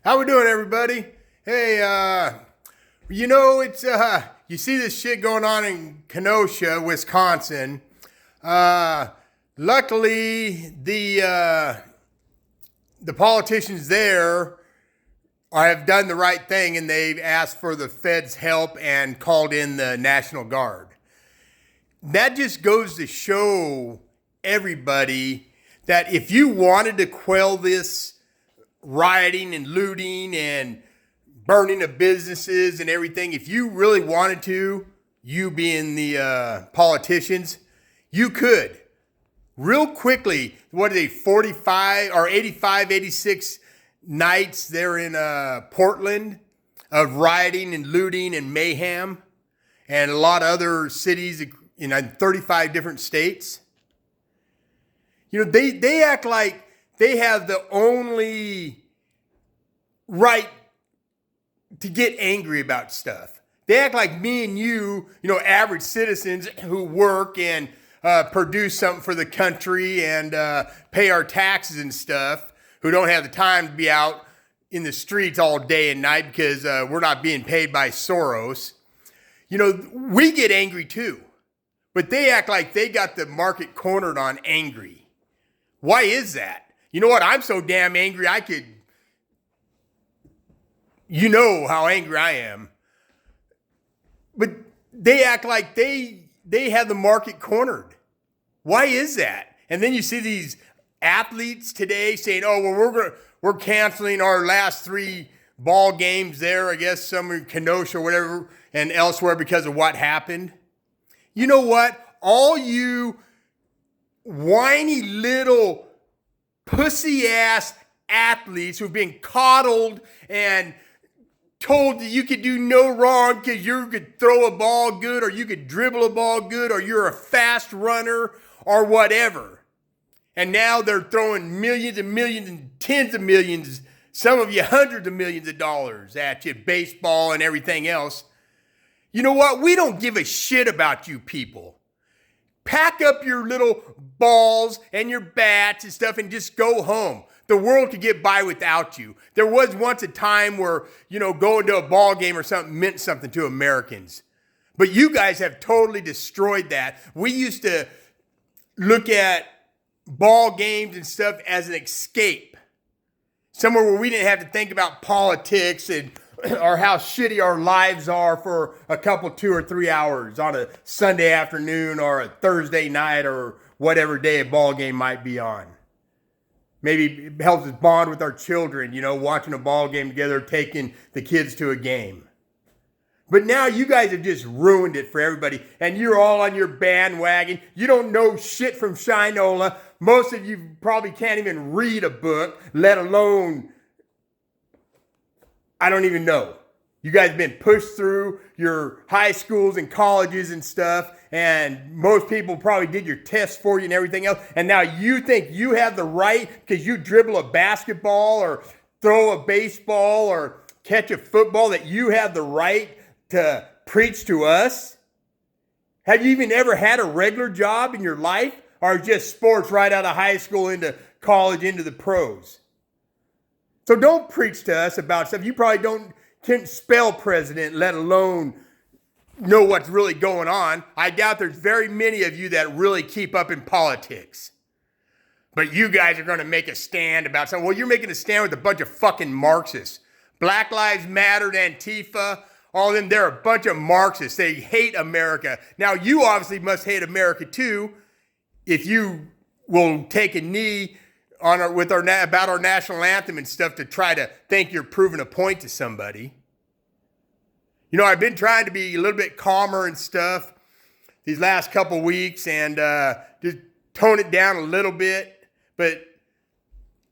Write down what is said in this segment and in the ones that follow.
How we doing, everybody? Hey, it's you see this shit going on in Kenosha, Wisconsin. Luckily, the politicians there have done the right thing, and they've asked for the feds' help and called in the National Guard. That just goes to show everybody that if you wanted to quell this rioting and looting and burning of businesses and everything, if you really wanted to, you being the politicians, you could. Real quickly, what are they, 45 or 85, 86 nights there in Portland of rioting and looting and mayhem, and a lot of other cities in 35 different states. You know, they act like they have the only right to get angry about stuff. They act like me and you, average citizens who work and produce something for the country and pay our taxes and stuff, who don't have the time to be out in the streets all day and night because we're not being paid by Soros. We get angry too, but they act like they got the market cornered on angry. Why is that? You know what? I'm so damn angry you know how angry I am. But they act like they have the market cornered. Why is that? And then you see these athletes today saying, "Oh, well, we're canceling our last 3 ball games there. I guess some in Kenosha or whatever, and elsewhere because of what happened." You know what? All you whiny little pussy ass athletes who've been coddled and told that you could do no wrong because you could throw a ball good or you could dribble a ball good or you're a fast runner or whatever. And now they're throwing millions and millions and tens of millions, some of you hundreds of millions of dollars at you, baseball and everything else. You know what? We don't give a shit about you people. Pack up your little balls and your bats and stuff and just go home. The world could get by without you. There was once a time where, going to a ball game or something meant something to Americans. But you guys have totally destroyed that. We used to look at ball games and stuff as an escape. Somewhere where we didn't have to think about politics and or how shitty our lives are for a couple, 2 or 3 hours on a Sunday afternoon or a Thursday night or whatever day a ball game might be on. Maybe it helps us bond with our children, watching a ball game together, taking the kids to a game. But now you guys have just ruined it for everybody, and you're all on your bandwagon. You don't know shit from Shinola. Most of you probably can't even read a book, let alone, I don't even know. You guys have been pushed through your high schools and colleges and stuff, and most people probably did your tests for you and everything else, and now you think you have the right because you dribble a basketball or throw a baseball or catch a football that you have the right to preach to us? Have you even ever had a regular job in your life, or just sports right out of high school into college into the pros? So don't preach to us about stuff. You probably can't spell president, let alone know what's really going on. I doubt there's very many of you that really keep up in politics. But you guys are going to make a stand about something. Well, you're making a stand with a bunch of fucking Marxists. Black Lives Matter, Antifa, all of them, they're a bunch of Marxists. They hate America. Now, you obviously must hate America too if you will take a knee about our national anthem and stuff to try to think you're proving a point to somebody. I've been trying to be a little bit calmer and stuff these last couple weeks and just tone it down a little bit. But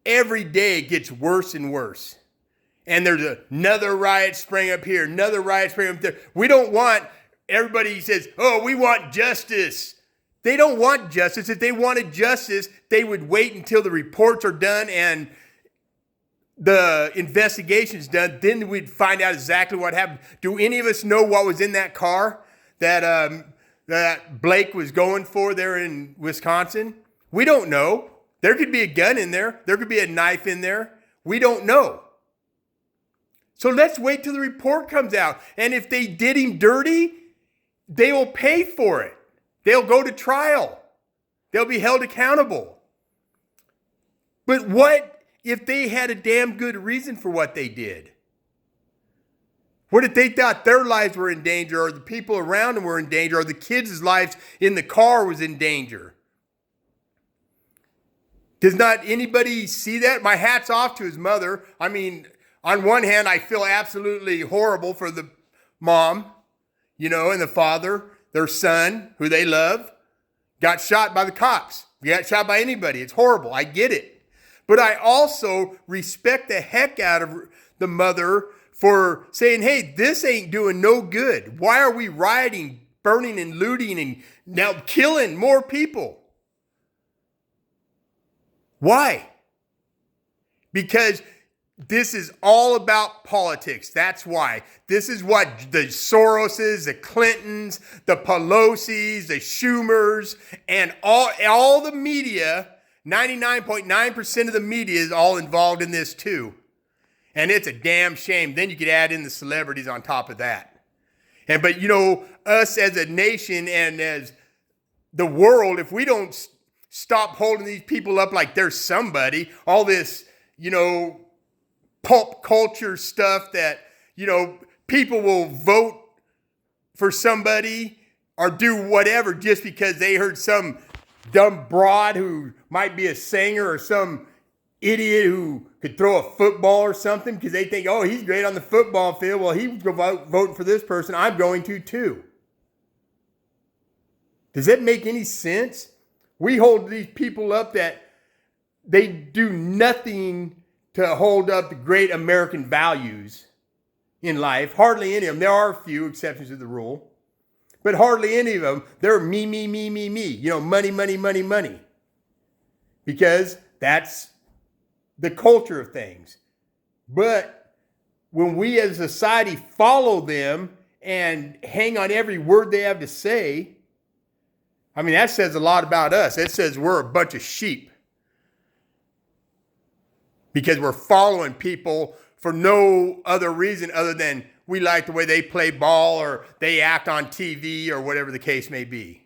every day it gets worse and worse. And there's another riot spring up here, another riot spring up there. We don't want, everybody says, "Oh, we want justice." They don't want justice. If they wanted justice, they would wait until the reports are done and the investigation's done. Then we'd find out exactly what happened. Do any of us know what was in that car that Blake was going for there in Wisconsin? We don't know. There could be a gun in there. There could be a knife in there. We don't know. So let's wait till the report comes out. And if they did him dirty, they will pay for it. They'll go to trial. They'll be held accountable. But what if they had a damn good reason for what they did? What if they thought their lives were in danger, or the people around them were in danger, or the kids' lives in the car was in danger? Does not anybody see that? My hat's off to his mother. I mean, on one hand, I feel absolutely horrible for the mom, and the father, their son, who they love, got shot by the cops. Got shot by anybody. It's horrible. I get it. But I also respect the heck out of the mother for saying, hey, this ain't doing no good. Why are we rioting, burning and looting and now killing more people? Why? Because this is all about politics. That's why. This is what the Soroses, the Clintons, the Pelosi's, the Schumers, and all the media, 99.9% of the media is all involved in this too. And it's a damn shame. Then you could add in the celebrities on top of that. But us as a nation and as the world, if we don't stop holding these people up like they're somebody, all this, pulp culture stuff that, people will vote for somebody or do whatever just because they heard some dumb broad who might be a singer or some idiot who could throw a football or something because they think, oh, he's great on the football field. Well, he's voting for this person. I'm going to too. Does that make any sense? We hold these people up that they do nothing to hold up the great American values in life. Hardly any of them. There are a few exceptions to the rule. But hardly any of them. They're me. Money, money, money, money. Because that's the culture of things. But when we as a society follow them and hang on every word they have to say, that says a lot about us. It says we're a bunch of sheep. Because we're following people for no other reason other than we like the way they play ball or they act on TV or whatever the case may be.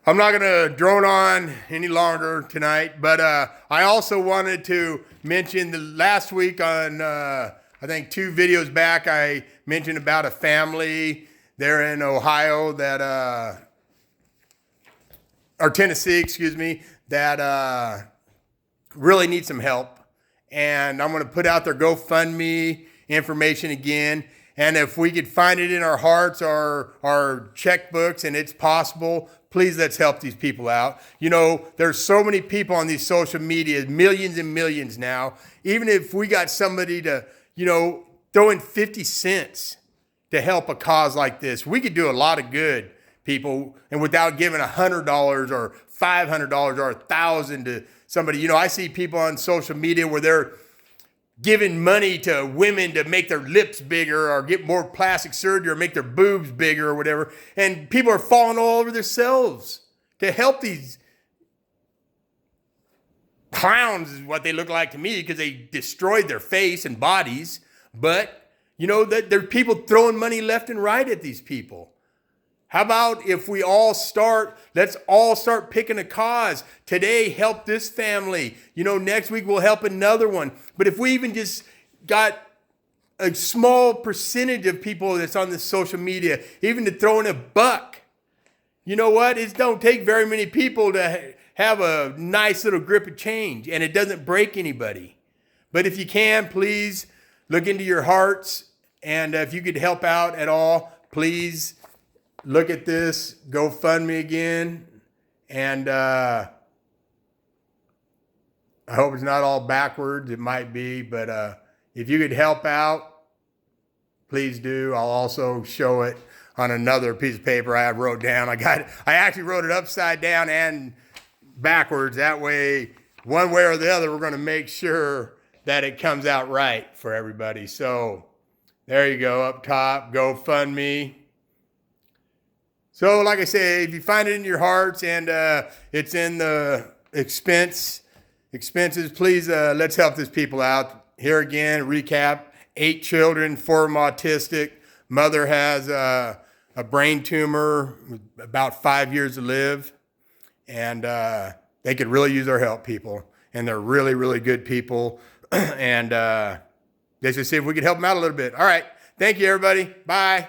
I'm not going to drone on any longer tonight, but I also wanted to mention the last week on, I think 2 videos back, I mentioned about a family there in Ohio that, or Tennessee, that really needs some help. And I'm going to put out their GoFundMe information again. And if we could find it in our hearts or our checkbooks and it's possible, please let's help these people out. There's so many people on these social media, millions and millions now. Even if we got somebody to, throw in 50 cents to help a cause like this, we could do a lot of good, people. And without giving $100 or $500 or $1,000 to somebody, I see people on social media where they're giving money to women to make their lips bigger or get more plastic surgery or make their boobs bigger or whatever. And people are falling all over themselves to help these clowns is what they look like to me because they destroyed their face and bodies. But, that there are people throwing money left and right at these people. How about if we let's all start picking a cause. Today, help this family. Next week we'll help another one. But if we even just got a small percentage of people that's on this social media, even to throw in $1, you know what? It don't take very many people to have a nice little grip of change, and it doesn't break anybody. But if you can, please look into your hearts, and if you could help out at all, please look at this GoFundMe again, and I hope it's not all backwards. It might be, but if you could help out, please do. I'll also show it on another piece of paper I wrote down. I actually wrote it upside down and backwards. That way, one way or the other, we're going to make sure that it comes out right for everybody. So there you go, up top, GoFundMe. So like I say, if you find it in your hearts and it's in the expenses, please let's help these people out. here again, recap, 8 children, 4 of them autistic. Mother has a brain tumor, about 5 years to live. And they could really use our help, people. And they're really, really good people. And they should see if we could help them out a little bit. All right. Thank you, everybody. Bye.